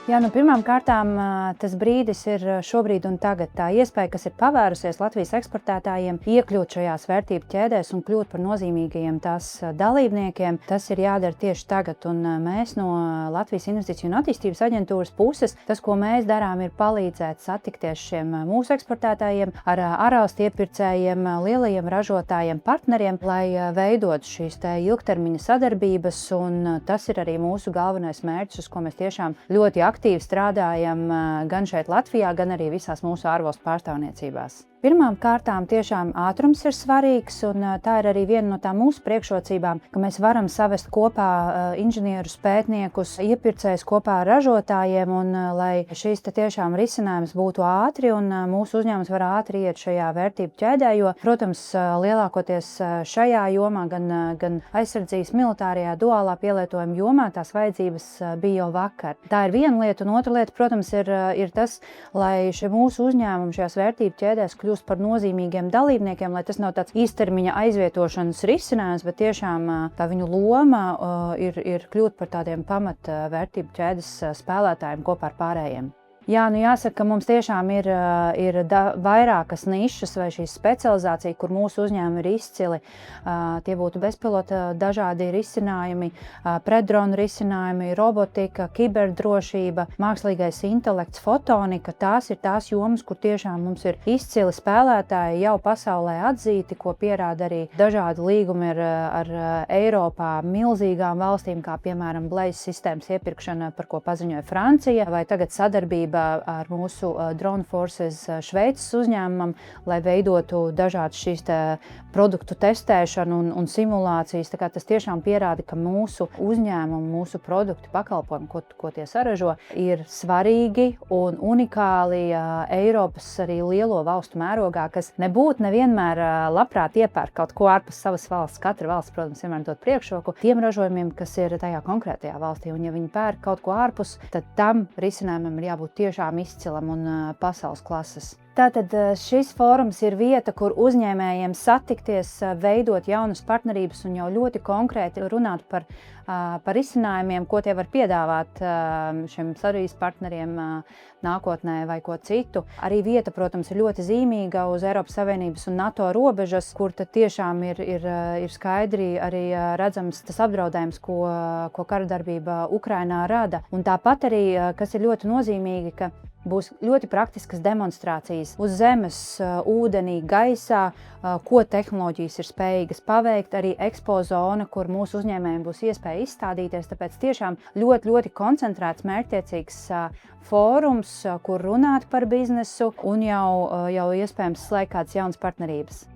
Jā, pirmām kārtām tas brīdis ir šobrīd un tagad. Tā iespēja, kas ir pavērusies Latvijas eksportētājiem, iekļūt šajās vērtību ķēdēs un kļūt par nozīmīgajiem tās dalībniekiem, tas ir jādara tieši tagad. Un mēs no Latvijas Investīciju un attīstības aģentūras puses, tas, ko mēs darām, ir palīdzēt satikties šiem mūsu eksportētājiem ar ārvalstu iepirkējiem, lielajiem ražotājiem, partneriem, lai veidotu šīs ilgtermiņa sadarbības. Un tas ir arī mūsu galvenais mērķis, uz ko mēs tiešām ļoti aktīvi strādājam gan šeit Latvijā, gan arī visās mūsu ārvalstu pārstāvniecībās. Pirmām kārtām tiešām ātrums ir svarīgs, un tā ir arī viena no tām mūsu priekšrocībām, ka mēs varam savest kopā inženierus, pētniekus, iepirkējus kopā ar ražotājiem, un lai šīs tiešām risinājums būtu ātri un mūsu uzņēmums var ātri iet šajā vērtību ķēdē, jo, protams, lielākoties šajā jomā, gan aizsardzības militārajā duālā pielietojuma jomā, tās vajadzības bija jau vakar. Tā ir viena lieta, un otra lieta, protams, ir tas, lai mūsu uzņēmumi šajās vērtību ķēdēs kļūst par nozīmīgiem dalībniekiem, lai tas nav tāds īstermiņa aizvietošanas risinājums, bet tiešām tā viņu loma ir kļūt par tādiem vērtību ķēdes spēlētājiem kopā ar pārējiem. Jā, jāsaka, ka mums tiešām ir vairākas nišas vai šī specializācija, kur mūsu uzņēmumi ir izcili. Tie būtu bezpilota dažādi risinājumi, pretdronu risinājumi, robotika, kiberdrošība, mākslīgais intelekts, fotonika. Tās ir tās jomas, kur tiešām mums ir izcili spēlētāji jau pasaulē atzīti, ko pierāda arī dažādi līgumi ar Eiropā milzīgām valstīm, kā piemēram Blaze sistēmas iepirkšana, par ko paziņoja Francija, vai tagad sadarbība ar mūsu Drone Forces Šveices uzņēmumam, lai veidotu dažādas šīs produktu testēšanu un simulācijas. Tā kā tas tiešām pierāda, ka mūsu uzņēmumi, mūsu produkti, pakalpojumi, ko tie saražo, ir svarīgi un unikāli Eiropas arī lielo valstu mērogā, kas nebūtu nevienmēr labprāt iepērk kaut ko ārpus savas valsts. Katra valsts, protams, vienmēr dod priekšroku tiem ražojumiem, kas ir tajā konkrētajā valstī. Un ja viņi pērk kaut ko ārpus, tad tam risinājumam ir jābūt tiešām izcilam un pasaules klases. Tātad šis fórums ir vieta, kur uzņēmējiem satikties, veidot jaunas partnerības un jau ļoti konkrēti runāt par risinājumiem, ko tie var piedāvāt šiem sadarbības partneriem nākotnē vai ko citu. Arī vieta, protams, ir ļoti zīmīga uz Eiropas Savienības un NATO robežas, kur tad tiešām ir skaidri arī redzams tas apdraudējums, ko karadarbība Ukrainā rada. Un tāpat arī, kas ir ļoti nozīmīgi, ka būs ļoti praktiskas demonstrācijas uz zemes, ūdenī, gaisā, ko tehnoloģijas ir spējīgas paveikt, arī ekspo zona, kur mūsu uzņēmējiem būs iespēja izstādīties. Tāpēc tiešām ļoti koncentrēts, mērķtiecīgs fórums, kur runāt par biznesu un jau iespējams slēgt kādas jaunas partnerības.